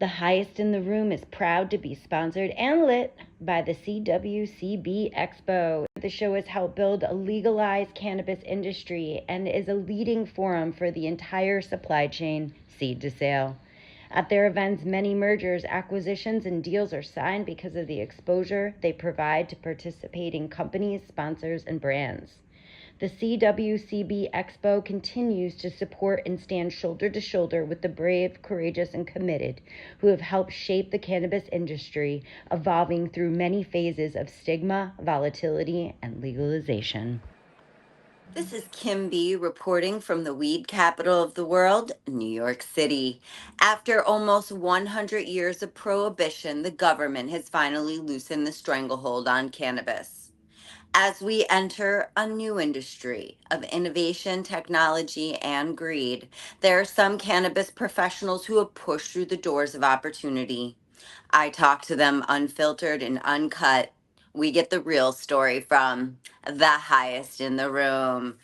The Highest in the Room is proud to be sponsored and lit by the CWCB Expo. The show has helped build a legalized cannabis industry and is a leading forum for the entire supply chain, seed to sale. At their events, many mergers, acquisitions, and deals are signed because of the exposure they provide to participating companies, sponsors, and brands. The CWCB Expo continues to support and stand shoulder to shoulder with the brave, courageous, and committed who have helped shape the cannabis industry, evolving through many phases of stigma, volatility, and legalization. This is KymB reporting from the weed capital of the world, New York City. After almost 100 years of prohibition, the government has finally loosened the stranglehold on cannabis. As we enter a new industry of innovation, technology, and greed, there are some cannabis professionals who have pushed through the doors of opportunity. I talk to them unfiltered and uncut. We get the real story from the highest in the room.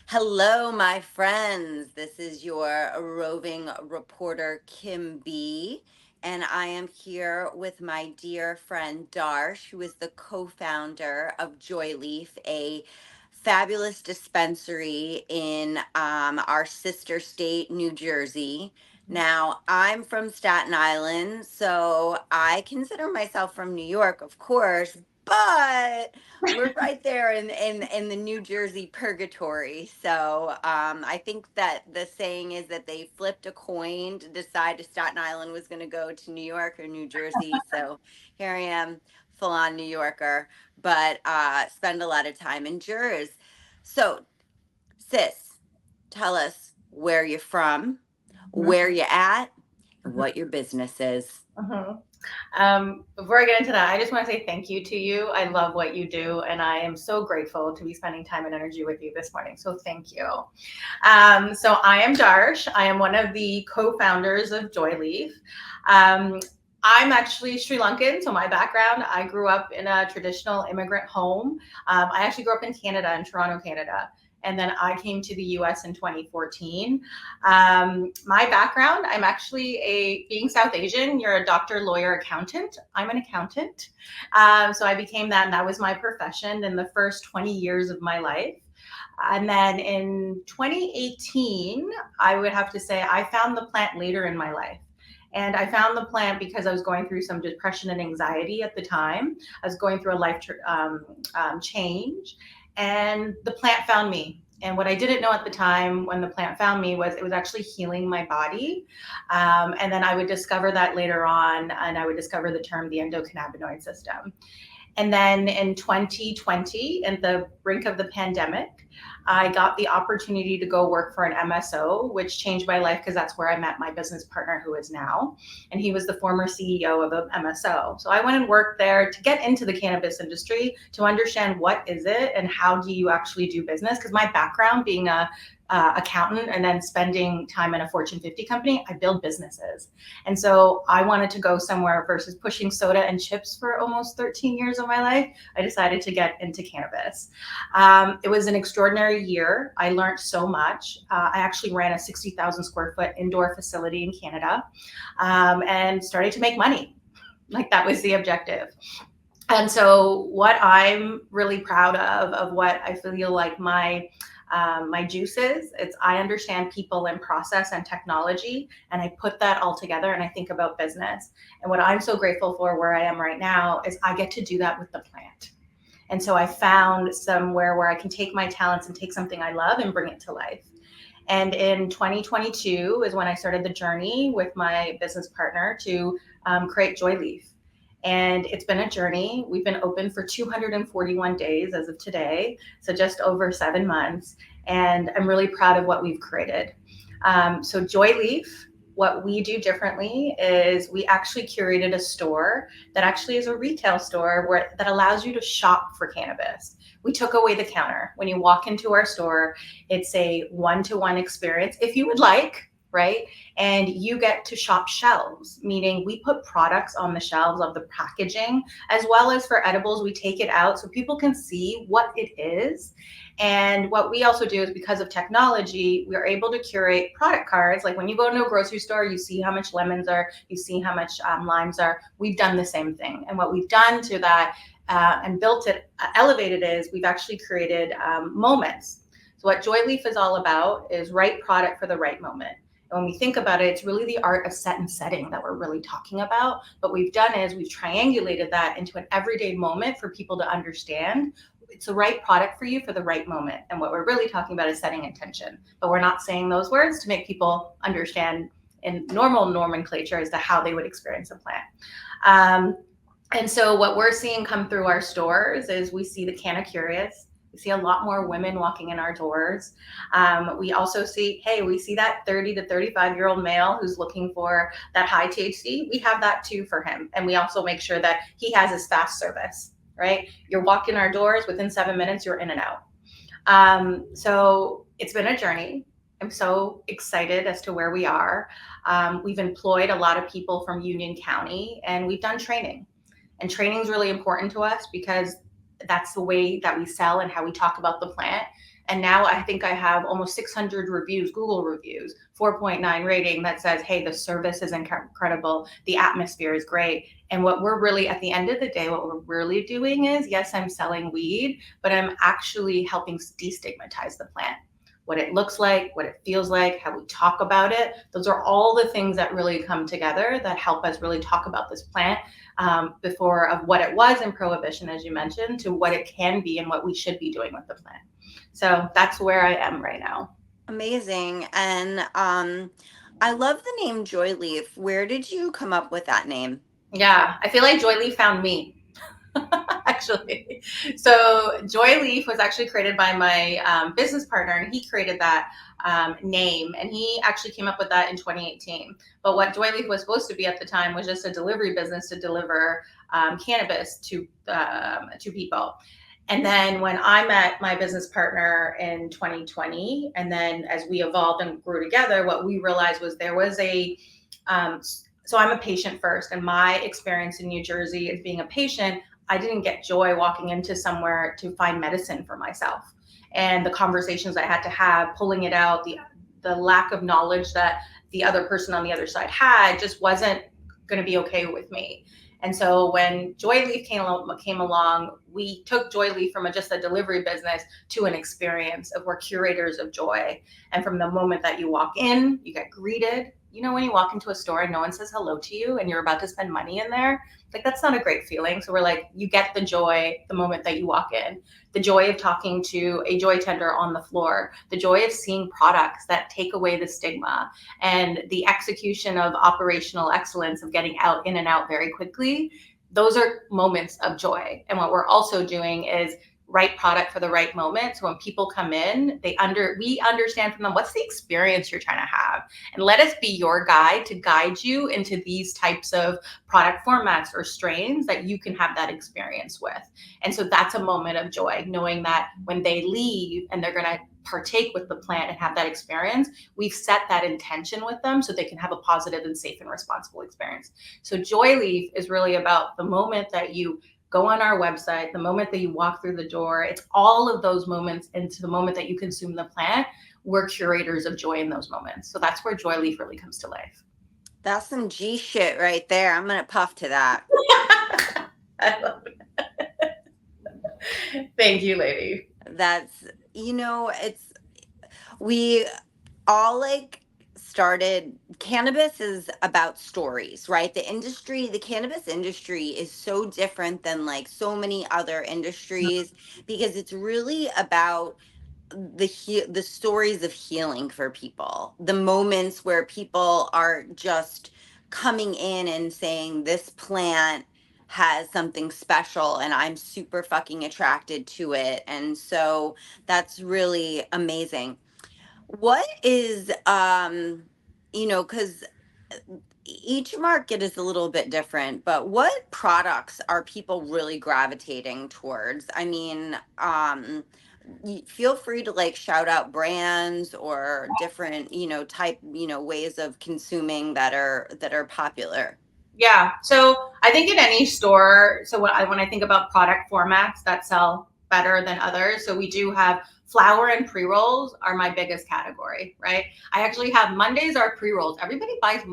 Hello, my friends. This is your roving reporter, KymB, and I am here with my dear friend Dharsh, who is the co-founder of Joyleaf, a fabulous dispensary in our sister state, New Jersey. Now, I'm from Staten Island, so I consider myself from New York, of course, but we're right there in the New Jersey purgatory. So I think that the saying is that they flipped a coin to decide if Staten Island was going to go to New York or New Jersey. So here I am, full on New Yorker, but spend a lot of time in Jersey. So, sis, tell us where you're from, where you're at, and what your business is. Before I get into that, I just want to say thank you to you. I love what you do, and I am so grateful to be spending time and energy with you this morning. So thank you. So I am Dharsh. I am one of the co-founders of Joyleaf. I'm actually Sri Lankan, so my background, I grew up in a traditional immigrant home. I actually grew up in Canada, in Toronto, Canada. And then I came to the US in 2014. My background, I'm actually being South Asian, you're a doctor, lawyer, accountant. I'm an accountant. So I became that, and that was my profession in the first 20 years of my life. And then in 2018, I would have to say I found the plant later in my life. And I found the plant because I was going through some depression and anxiety at the time. I was going through a life change, and the plant found me. And what I didn't know at the time when the plant found me was it was actually healing my body. And then I would discover that later on, and I would discover the term the endocannabinoid system. And then in 2020, at the brink of the pandemic, I got the opportunity to go work for an MSO, which changed my life because that's where I met my business partner who is now. And he was the former CEO of an MSO. So I went and worked there to get into the cannabis industry, to understand what is it and how do you actually do business. Because my background being a accountant and then spending time in a Fortune 50 company, I build businesses. And so I wanted to go somewhere versus pushing soda and chips for almost 13 years of my life. I decided to get into cannabis. It was an extraordinary year. I learned so much. I actually ran a 60,000 square foot indoor facility in Canada and started to make money. Like that was the objective. And so what I'm really proud of what I feel like my juices, I understand people and process and technology, and I put that all together and I think about business. And what I'm so grateful for where I am right now is I get to do that with the plant. And so I found somewhere where I can take my talents and take something I love and bring it to life. And in 2022 is when I started the journey with my business partner to create Joyleaf. And it's been a journey. We've been open for 241 days as of today, so just over 7 months. And I'm really proud of what we've created. So Joyleaf, what we do differently is we actually curated a store that actually is a retail store that allows you to shop for cannabis. We took away the counter. When you walk into our store, it's a one-to-one experience if you would like. right? And you get to shop shelves, meaning we put products on the shelves of the packaging, as well as for edibles, we take it out so people can see what it is. And what we also do is, because of technology, we are able to curate product cards. Like when you go to a grocery store, you see how much lemons are, you see how much limes are. We've done the same thing. And what we've done to that and built it, elevated is we've actually created moments. So what Joyleaf is all about is right product for the right moment. And when we think about it, it's really the art of set and setting that we're really talking about. What we've done is we've triangulated that into an everyday moment for people to understand. It's the right product for you for the right moment. And what we're really talking about is setting intention. But we're not saying those words to make people understand in normal nomenclature as to how they would experience a plant. And so what we're seeing come through our stores is we see the Canna Curious. We see a lot more women walking in our doors. We also see, hey, we see that 30 to 35-year-old male who's looking for that high THC. We have that too for him. And we also make sure that he has his fast service, right? You're walking our doors, within 7 minutes, you're in and out. So it's been a journey. I'm so excited as to where we are. We've employed a lot of people from Union County, and we've done training. And training is really important to us because that's the way that we sell and how we talk about the plant. And now I think I have almost 600 reviews, Google reviews, 4.9 rating that says, hey, the service is incredible. The atmosphere is great. And what we're really, at the end of the day, what we're really doing is, yes, I'm selling weed, but I'm actually helping destigmatize the plant. What it looks like, what it feels like, how we talk about it. Those are all the things that really come together that help us really talk about this plant before of what it was in Prohibition, as you mentioned, to what it can be and what we should be doing with the plant. So that's where I am right now. Amazing. And I love the name Joyleaf. Where did you come up with that name? Yeah, I feel like Joyleaf found me. Actually. So Joyleaf was actually created by my business partner, and he created that name, and he actually came up with that in 2018. But what Joyleaf was supposed to be at the time was just a delivery business to deliver cannabis to people. And then when I met my business partner in 2020, and then as we evolved and grew together, what we realized was there was so I'm a patient first, and my experience in New Jersey as being a patient, I didn't get joy walking into somewhere to find medicine for myself. And the conversations I had to have, pulling it out, the lack of knowledge that the other person on the other side had just wasn't going to be okay with me. And so when Joyleaf came along, we took Joyleaf from just a delivery business to an experience of we're curators of joy. And from the moment that you walk in, you get greeted. You know, when you walk into a store and no one says hello to you and you're about to spend money in there, like that's not a great feeling. So we're like, you get the joy the moment that you walk in, the joy of talking to a joy tender on the floor, the joy of seeing products that take away the stigma, and the execution of operational excellence of getting out in and out very quickly. Those are moments of joy. And what we're also doing is right product for the right moment. So when people come in, we understand from them, what's the experience you're trying to have? And let us be your guide to guide you into these types of product formats or strains that you can have that experience with. And so that's a moment of joy, knowing that when they leave and they're going to partake with the plant and have that experience, we've set that intention with them so they can have a positive and safe and responsible experience. So Joyleaf is really about the moment that you go on our website, the moment that you walk through the door. It's all of those moments into the moment that you consume the plant. We're curators of joy in those moments. So that's where Joyleaf really comes to life. That's some G shit right there. I'm going to puff to that. I love it. Thank you, lady. That's, we all started, cannabis is about stories, right? The cannabis industry is so different than so many other industries because it's really about the stories of healing for people, the moments where people are just coming in and saying this plant has something special and I'm super fucking attracted to it. And so that's really amazing. What is because each market is a little bit different, but what products are people really gravitating towards? I mean, feel free to like shout out brands or different, type, ways of consuming that are popular. Yeah. So I think in any store, so when I think about product formats that sell better than others, so we do have flour and pre-rolls are my biggest category, right? I actually have Mondays are pre-rolls. Everybody buys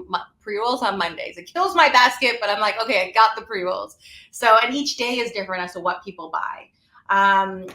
pre-rolls on Mondays. It kills my basket, but I'm like, okay, I got the pre-rolls. So, and each day is different as to what people buy.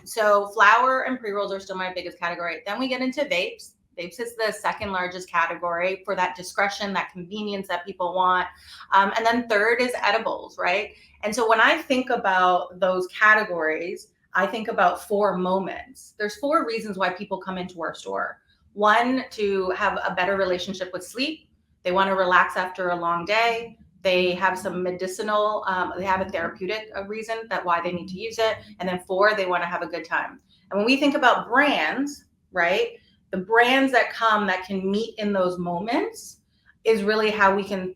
So flour and pre-rolls are still my biggest category. Then we get into vapes. Vapes is the second largest category for that discretion, that convenience that people want. And then third is edibles, right? And so when I think about those categories, I think about 4 moments. There's 4 reasons why people come into our store. One, to have a better relationship with sleep. They want to relax after a long day. They have some medicinal, they have a therapeutic reason that why they need to use it. And then 4, they want to have a good time. And when we think about brands, right? The brands that come that can meet in those moments is really how we can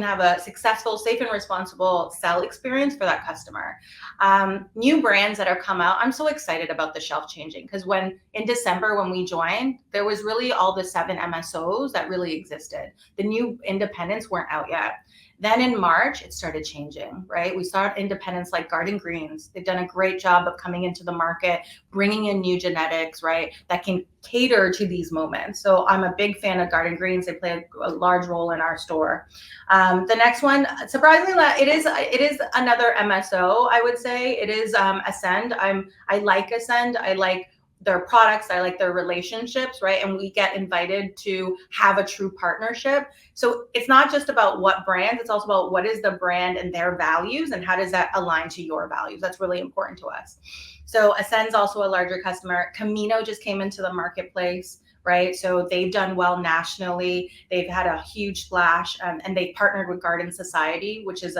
have a successful, safe, and responsible sell experience for that customer. New brands that are come out, I'm so excited about the shelf changing, because when in December when we joined, there was really all the 7 MSOs that really existed. The new independents weren't out yet. Then in March, it started changing, right? We saw independents like Garden Greens. They've done a great job of coming into the market, bringing in new genetics, right, that can cater to these moments. So I'm a big fan of Garden Greens. They play a large role in our store. The next one, surprisingly, it is another MSO. I would say it is Ascend. I like Ascend. I like their products. I like their relationships, right? And we get invited to have a true partnership. So it's not just about what brands, it's also about what is the brand and their values and how does that align to your values. That's really important to us. So Ascend's also a larger customer. Camino just came into the marketplace, right? So they've done well nationally. They've had a huge splash, and they partnered with Garden Society, which is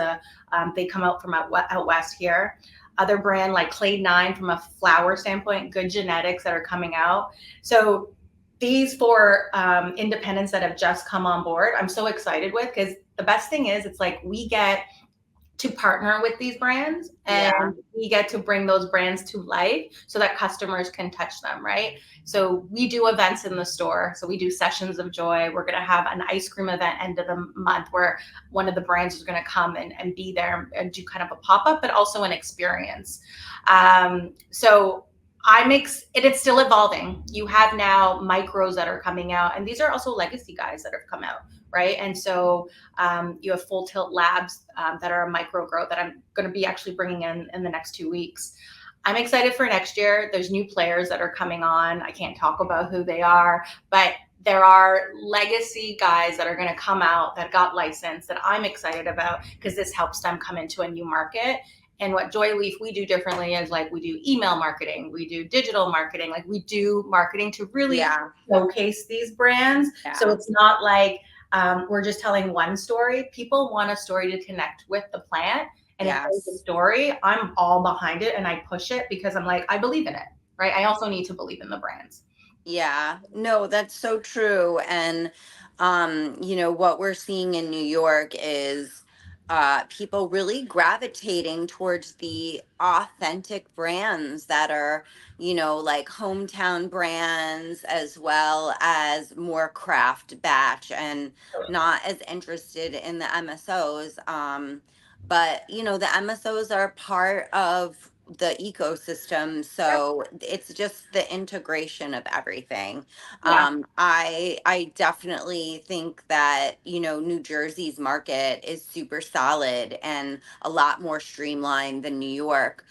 they come out from out west here. Other brand like Clade 9 from a flower standpoint, good genetics that are coming out. So these 4 independents that have just come on board, I'm so excited with, because the best thing is it's like we get to partner with these brands and we get to bring those brands to life so that customers can touch them, right? So we do events in the store. So we do sessions of joy. We're going to have an ice cream event end of the month where one of the brands is going to come and be there and do kind of a pop-up, but also an experience. So it's still evolving. You have now micros that are coming out, and these are also legacy guys that have come out, right? And so you have Full Tilt Labs that are a micro growth that I'm going to be actually bringing in the next 2 weeks. I'm excited for next year. There's new players that are coming on. I can't talk about who they are, but there are legacy guys that are going to come out that got licensed that I'm excited about, because this helps them come into a new market. And what Joyleaf we do differently is like we do email marketing, we do digital marketing, like we do marketing to really showcase these brands. So it's not like we're just telling one story. People want a story to connect with the plant. And if there's a story, I'm all behind it and I push it because I'm like, I believe in it, right? I also need to believe in the brands. Yeah, no, that's so true. And, what we're seeing in New York is people really gravitating towards the authentic brands that are, like hometown brands, as well as more craft batch, and not as interested in the MSOs. But, the MSOs are part of the ecosystem, so it's just the integration of everything. I definitely think that New Jersey's market is super solid and a lot more streamlined than New York.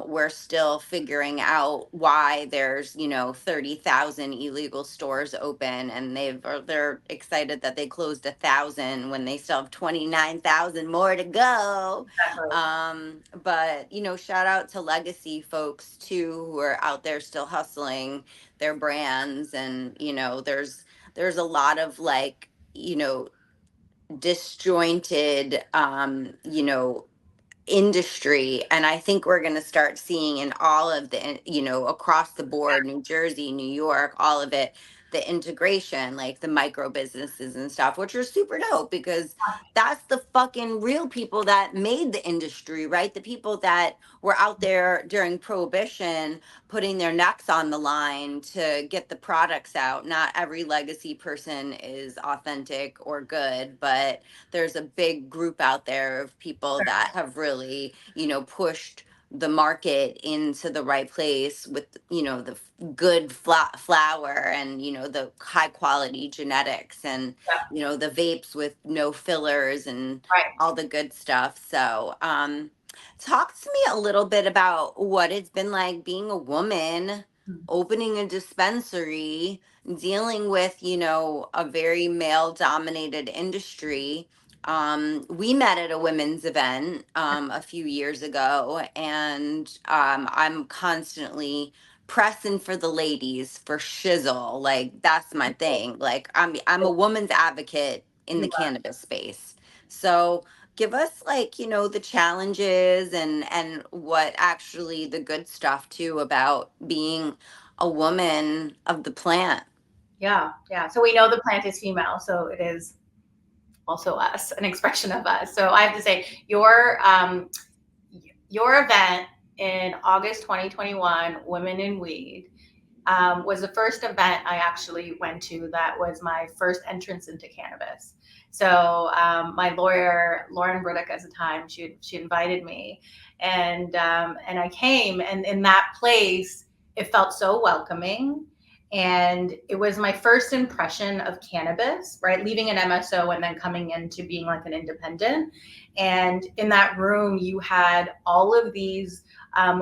We're still figuring out why there's 30,000 illegal stores open, and they're excited that they closed 1,000 when they still have 29,000 more to go. But shout out to legacy folks too, who are out there still hustling their brands. And there's a lot of like disjointed industry, and I think we're going to start seeing in all of the across the board, New Jersey, New York, all of it, the integration, like the micro businesses and stuff, which are super dope, because that's the fucking real people that made the industry, right? The people that were out there during Prohibition putting their necks on the line to get the products out. Not every legacy person is authentic or good, but there's a big group out there of people that have really, pushed the market into the right place with, the good flower and, the high quality genetics and, the vapes with no fillers and Right. all the good stuff. So, talk to me a little bit about what it's been like being a woman, opening a dispensary, dealing with, a very male dominated industry. We met at a women's event a few years ago, and I'm constantly pressing for the ladies for shizzle. Like that's my thing. Like I'm a woman's advocate in the You are. cannabis space. So give us like, the challenges and what actually the good stuff too about being a woman of the plant. Yeah. So we know the plant is female, so it is also us, an expression of us. So I have to say, your event in August 2021, Women in Weed, was the first event I actually went to that was my first entrance into cannabis. So my lawyer, Lauren Burdick, at the time, she invited me, and I came, and in that place, it felt so welcoming. And it was my first impression of cannabis, right? Leaving an MSO and then coming into being like an independent. And in that room, you had all of these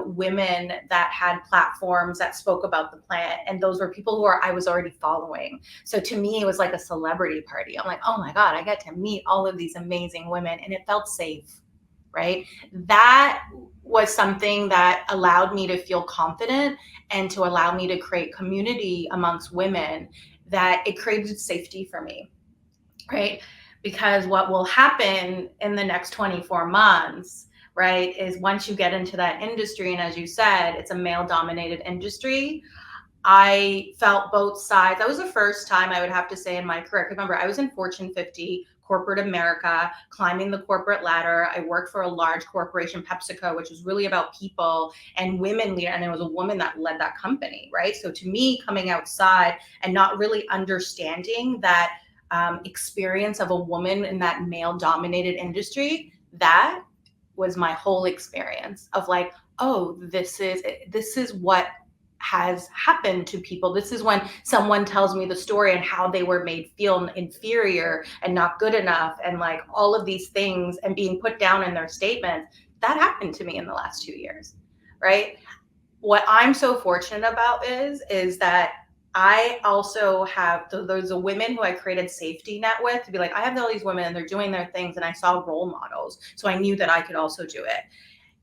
women that had platforms that spoke about the plant. And those were people who I was already following. So to me, it was like a celebrity party. I'm like, oh my God, I get to meet all of these amazing women, and it felt safe, right? That was something that allowed me to feel confident and to allow me to create community amongst women, that it created safety for me, right? Because what will happen in the next 24 months, right, is once you get into that industry, and as you said, it's a male dominated industry. I felt both sides. That was the first time, I would have to say, in my career. Remember, I was in Fortune 50, corporate America, climbing the corporate ladder. I worked for a large corporation, PepsiCo, which was really about people and women leader. And it was a woman that led that company, right? So to me, coming outside and not really understanding that experience of a woman in that male dominated industry, that was my whole experience of like, oh, this is what has happened to people. This is when someone tells me the story and how they were made feel inferior and not good enough, and like all of these things, and being put down in their statements. That happened to me in the last 2 years, right? What I'm so fortunate about is that I also have those women who I created safety net with, to be like, I have all these women and they're doing their things, and I saw role models, so I knew that I could also do it.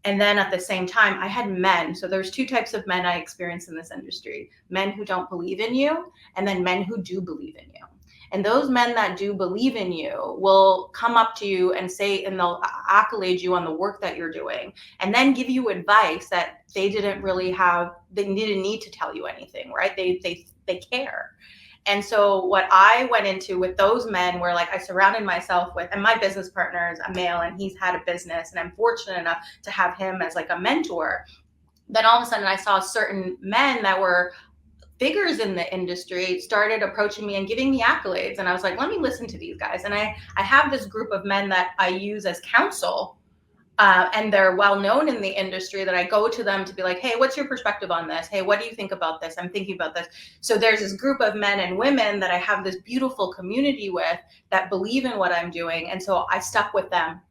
And then at the same time, I had men. So there's two types of men I experience in this industry: men who don't believe in you, and then men who do believe in you. And those men that do believe in you will come up to you and say, and they'll accolade you on the work that you're doing, and then give you advice that they didn't really have, they didn't need to tell you anything, right? They care. And so what I went into with those men were like, I surrounded myself with, and my business partner is a male and he's had a business, and I'm fortunate enough to have him as like a mentor. Then all of a sudden I saw certain men that were figures in the industry started approaching me and giving me accolades. And I was like, let me listen to these guys. And I have this group of men that I use as counsel. And they're well known in the industry, that I go to them to be like, hey, what's your perspective on this? Hey, what do you think about this? I'm thinking about this. So there's this group of men and women that I have this beautiful community with that believe in what I'm doing. And so I stuck with them.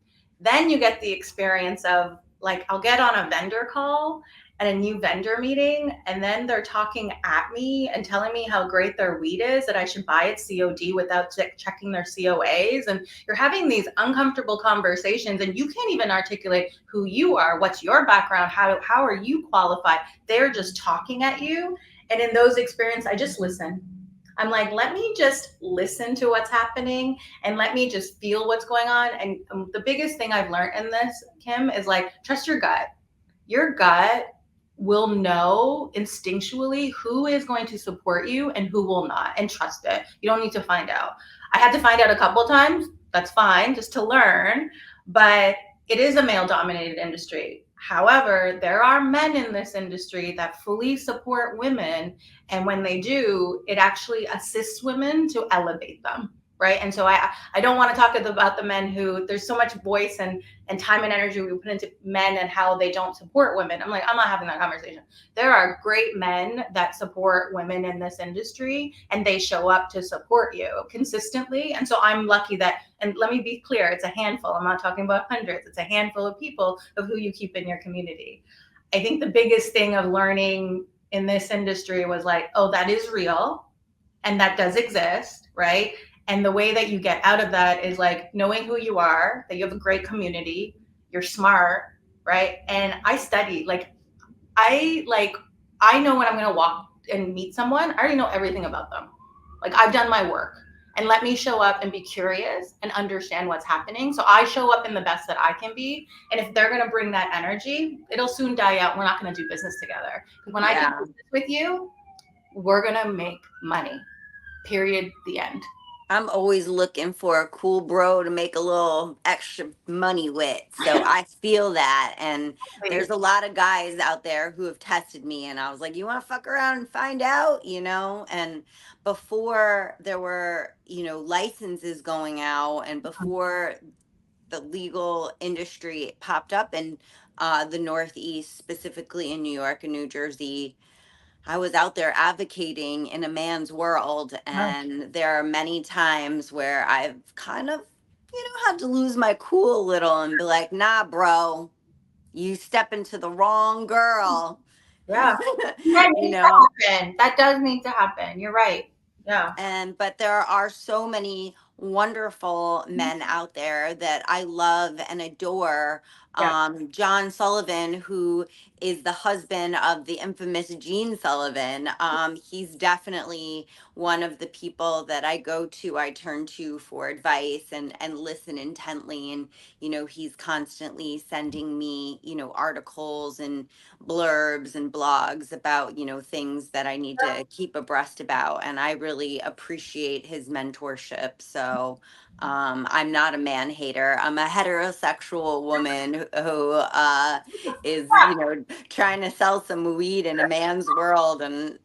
Then you get the experience of like, I'll get on a vendor call at a new vendor meeting, and then they're talking at me and telling me how great their weed is, that I should buy it COD without checking their COAs. And you're having these uncomfortable conversations, and you can't even articulate who you are, what's your background, how are you qualified. They're just talking at you. And in those experiences, I just listen. I'm like, let me just listen to what's happening and let me just feel what's going on. And the biggest thing I've learned in this, Kim, is like, trust your gut. Your gut will know instinctually who is going to support you and who will not, and trust it. You don't need to find out. I had to find out a couple of times, that's fine, just to learn. But it is a male-dominated industry. However, there are men in this industry that fully support women. And when they do, it actually assists women to elevate them. Right. And so I don't want to talk about the men who there's so much voice and time and energy we put into men and how they don't support women. I'm not having that conversation. There are great men that support women in this industry, and they show up to support you consistently. And so I'm lucky that, and let me be clear, it's a handful. I'm not talking about hundreds. It's a handful of people of who you keep in your community. I think the biggest thing of learning in this industry was like, oh, that is real and that does exist, right? And the way that you get out of that is like knowing who you are, that you have a great community, you're smart, right? And I study, I know when I'm gonna walk and meet someone, I already know everything about them. Like I've done my work, and let me show up and be curious and understand what's happening. So I show up in the best that I can be. And if they're gonna bring that energy, it'll soon die out. We're not gonna do business together. When I do business with you, we're gonna make money. Period. The end. I'm always looking for a cool bro to make a little extra money with. So I feel that. And there's a lot of guys out there who have tested me, and I was like, you want to fuck around and find out, And before there were, licenses going out, and before the legal industry popped up in the Northeast, specifically in New York and New Jersey, I was out there advocating in a man's world, and there are many times where I've kind of, had to lose my cool a little and be like, nah, bro, you step into the wrong girl. Yeah. That does need to happen. You're right. Yeah. But there are so many wonderful men out there that I love and adore. Yeah. John Sullivan, who is the husband of the infamous Gene Sullivan, he's definitely one of the people that I turn to for advice and listen intently. And, he's constantly sending me, articles and blurbs and blogs about, things that I need to keep abreast about. And I really appreciate his mentorship. So I'm not a man hater. I'm a heterosexual woman who is, trying to sell some weed in a man's world. And,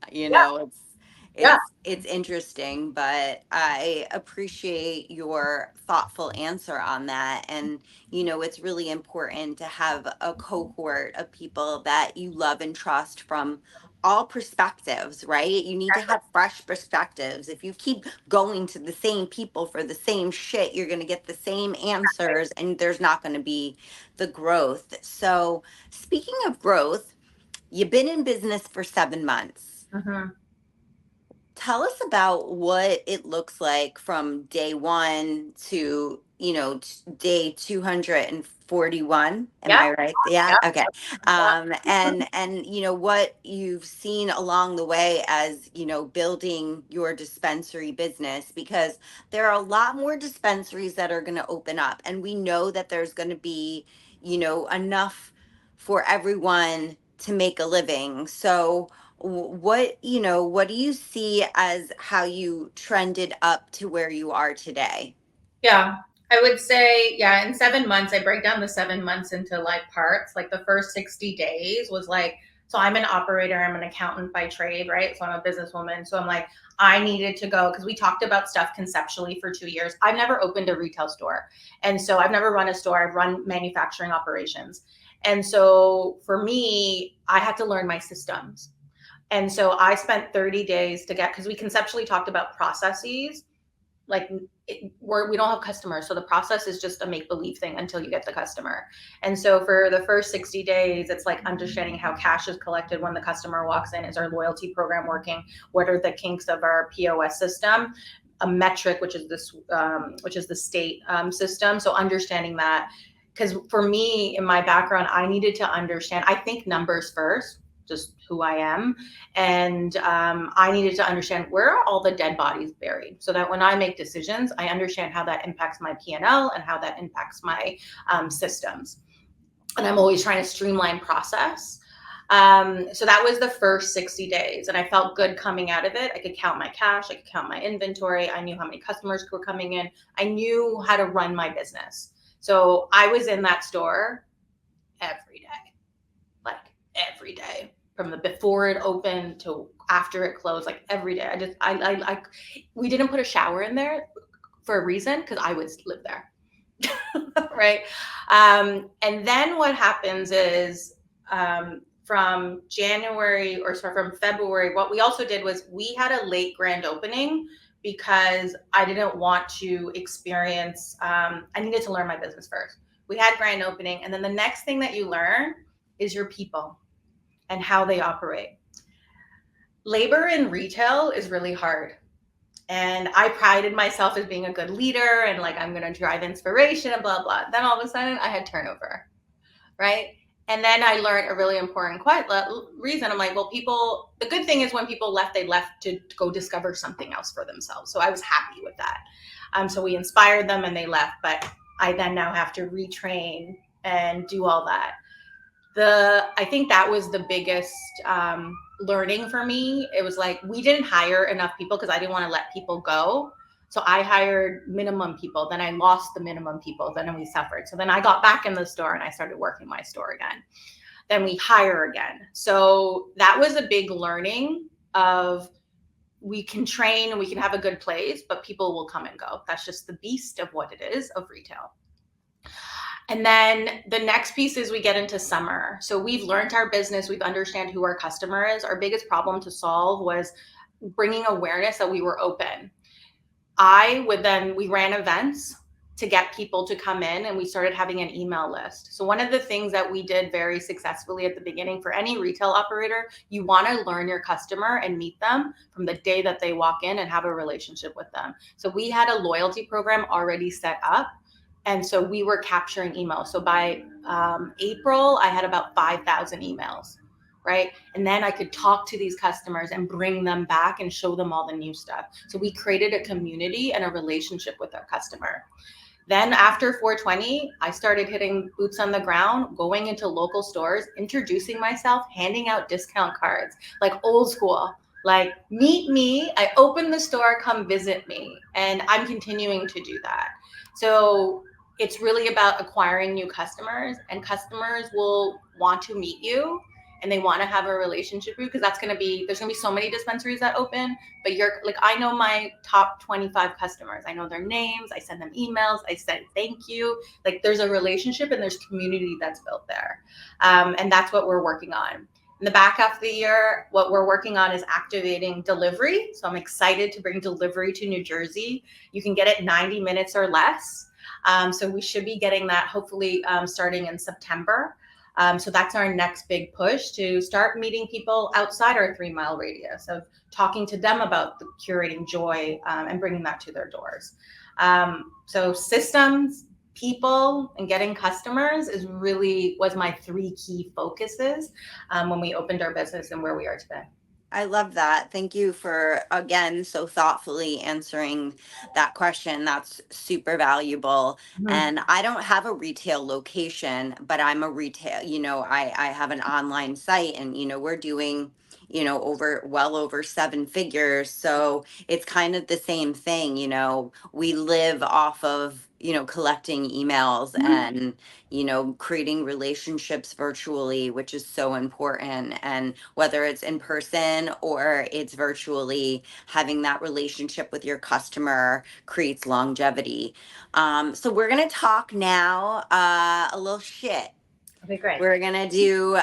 it's interesting, but I appreciate your thoughtful answer on that. And, it's really important to have a cohort of people that you love and trust from all perspectives, right? You need to have fresh perspectives. If you keep going to the same people for the same shit, you're going to get the same answers, and there's not going to be the growth. So, speaking of growth, you've been in business for 7 months. Mm-hmm. Tell us about what it looks like from day one to, day 241. Am I right? Yeah. Okay. And what you've seen along the way as, building your dispensary business, because there are a lot more dispensaries that are going to open up, and we know that there's going to be, enough for everyone to make a living. So what do you see as how you trended up to where you are today? Yeah, I would say, in 7 months, I break down the 7 months into like parts. Like the first 60 days was like, so I'm an operator, I'm an accountant by trade, right? So I'm a businesswoman. So I'm like, I needed to go, because we talked about stuff conceptually for 2 years. I've never opened a retail store. And so I've never run a store. I've run manufacturing operations. And so for me, I had to learn my systems. And so I spent 30 days to get, because we conceptually talked about processes, like we don't have customers. So the process is just a make-believe thing until you get the customer. And so for the first 60 days, it's like understanding how cash is collected when the customer walks in. Is our loyalty program working? What are the kinks of our POS system? A metric, which is the state system. So understanding that, because for me, in my background, I needed to understand, I think numbers first, just who I am. And I needed to understand where are all the dead bodies buried, so that when I make decisions, I understand how that impacts my P&L and how that impacts my systems. And I'm always trying to streamline process. So that was the first 60 days, and I felt good coming out of it. I could count my cash, I could count my inventory, I knew how many customers were coming in, I knew how to run my business. So I was in that store every day, like every day, from the before it opened to after it closed, like every day. We didn't put a shower in there for a reason, because I would live there. Right. And then what happens is, from January, or sorry, from February, what we also did was we had a late grand opening, because I didn't want to experience, I needed to learn my business first. We had grand opening, and then the next thing that you learn is your people and how they operate. Labor in retail is really hard. And I prided myself as being a good leader and like, I'm going to drive inspiration and blah, blah. Then all of a sudden I had turnover, right? And then I learned a really important reason. I'm like, well, the good thing is when people left, they left to go discover something else for themselves. So I was happy with that. So we inspired them and they left, but I then now have to retrain and do all that. I think that was the biggest learning for me. It was like, we didn't hire enough people because I didn't want to let people go. So I hired minimum people. Then I lost the minimum people. Then we suffered. So then I got back in the store and I started working my store again. Then we hire again. So that was a big learning of, we can train and we can have a good place, but people will come and go. That's just the beast of what it is of retail. And then the next piece is we get into summer. So we've learned our business. We've understand who our customer is. Our biggest problem to solve was bringing awareness that we were open. We ran events to get people to come in, and we started having an email list. So one of the things that we did very successfully at the beginning for any retail operator, you want to learn your customer and meet them from the day that they walk in and have a relationship with them. So we had a loyalty program already set up. And so we were capturing emails. So by April, I had about 5,000 emails, right? And then I could talk to these customers and bring them back and show them all the new stuff. So we created a community and a relationship with our customer. Then after 420, I started hitting boots on the ground, going into local stores, introducing myself, handing out discount cards, like old school. Like, meet me, I open the store, come visit me. And I'm continuing to do that. So it's really about acquiring new customers, and customers will want to meet you and they want to have a relationship with you, because there's going to be so many dispensaries that open, but I know my top 25 customers. I know their names. I send them emails. I said, thank you. Like, there's a relationship and there's community that's built there. And that's what we're working on. In the back half of the year, what we're working on is activating delivery. So I'm excited to bring delivery to New Jersey. You can get it 90 minutes or less. So we should be getting that hopefully starting in September. So that's our next big push, to start meeting people outside our 3-mile radius, of talking to them about the curating joy and bringing that to their doors. So systems, people, and getting customers was my 3 key focuses when we opened our business and where we are today. I love that. Thank you for, again, so thoughtfully answering that question. That's super valuable. Mm-hmm. And I don't have a retail location, but I'm a retail, I have an online site, and, we're doing, well over 7 figures. So it's kind of the same thing. We live off of, collecting emails, mm-hmm. and, creating relationships virtually, which is so important. And whether it's in person or it's virtually, having that relationship with your customer creates longevity. So we're going to talk now a little shit. Okay, great. We're going to do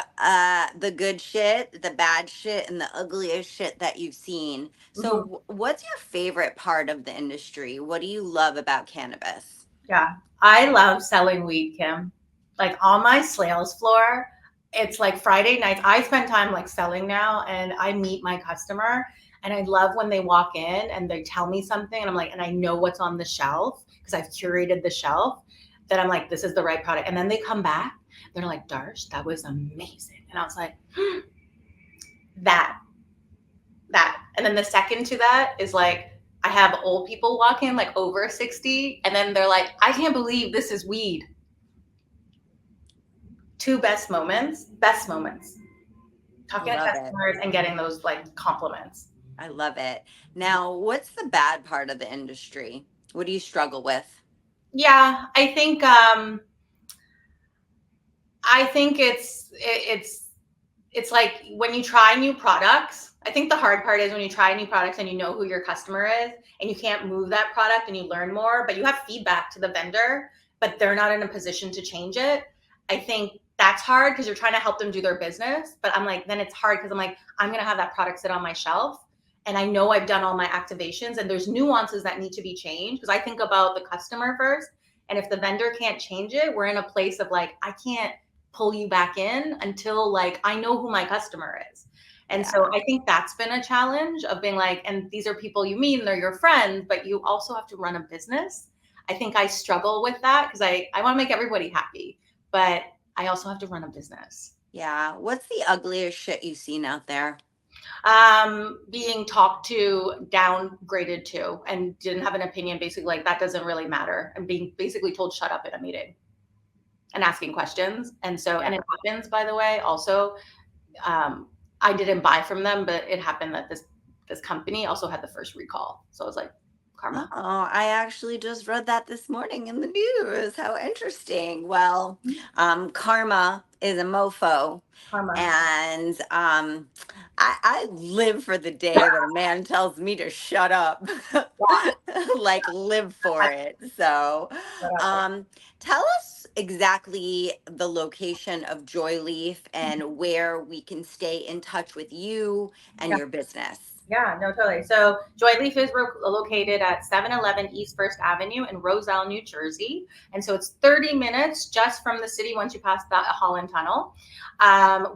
the good shit, the bad shit, and the ugliest shit that you've seen. Mm-hmm. So what's your favorite part of the industry? What do you love about cannabis? Yeah, I love selling weed, Kim. Like, on my sales floor, it's like Friday nights. I spend time like selling now, and I meet my customer, and I love when they walk in and they tell me something, and I'm like, and I know what's on the shelf because I've curated the shelf, that I'm like, this is the right product. And then they come back, they're like, Dharsh, that was amazing. And I was like, that. And then the second to that is like, I have old people walk in, like over 60, and then they're like, I can't believe this is weed. 2 best moments. talking to Love it. customers and getting those like compliments. I love it. Now, what's the bad part of the industry? What do you struggle with? Yeah, I think it's like when you try new products. I think the hard part is when you try new products and you know who your customer is and you can't move that product and you learn more, but you have feedback to the vendor, but they're not in a position to change it. I think that's hard because you're trying to help them do their business. But I'm like, then it's hard because I'm like, I'm going to have that product sit on my shelf. And I know I've done all my activations and there's nuances that need to be changed because I think about the customer first. And if the vendor can't change it, we're in a place of like, I can't pull you back in until like I know who my customer is. And so I think that's been a challenge of being like, and these are people you mean, they're your friends, but you also have to run a business. I think I struggle with that because I want to make everybody happy, but I also have to run a business. Yeah. What's the ugliest shit you've seen out there? Being talked to, downgraded to, and didn't have an opinion, basically like that doesn't really matter. And being basically told shut up in a meeting and asking questions. And so, and it happens, by the way, also, I didn't buy from them, but it happened that this company also had the first recall. So I was like, karma. Oh, I actually just read that this morning in the news. How interesting. Well, karma is a mofo. Karma. And I live for the day that a man tells me to shut up. Like live for it. So tell us exactly the location of Joyleaf and where we can stay in touch with you and your business. Yeah, no, totally. So Joyleaf is located at 711 East First Avenue in Roselle, New Jersey. And so it's 30 minutes just from the city once you pass the Holland Tunnel.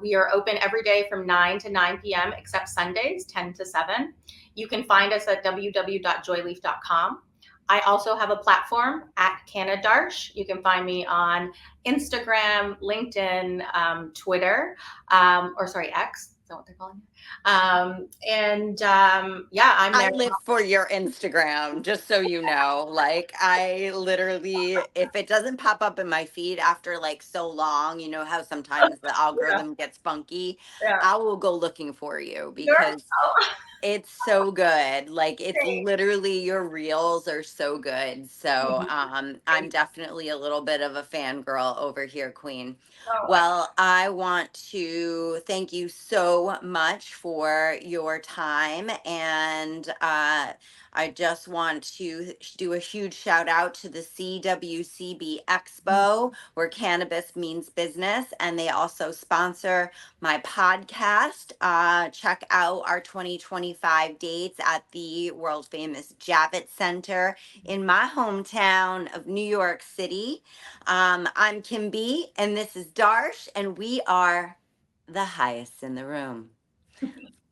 We are open every day from 9 to 9 p.m. except Sundays, 10 to 7. You can find us at www.joyleaf.com. I also have a platform at Dharsh. You can find me on Instagram, LinkedIn, Twitter, X. Is that what they're calling it? Yeah, I live for your Instagram, just so you know. Like, I literally, if it doesn't pop up in my feed after like so long, you know how sometimes the algorithm gets funky. I will go looking for you because it's so good. Like, it's literally, your reels are so good. So I'm definitely a little bit of a fangirl over here, Queen. Well, I want to thank you so much for your time. And I just want to do a huge shout out to the CWCB Expo, where cannabis means business. And they also sponsor my podcast. Check out our 2025 dates at the world famous Javits Center in my hometown of New York City. I'm KymB, and this is Dharsh, and we are the highest in the room.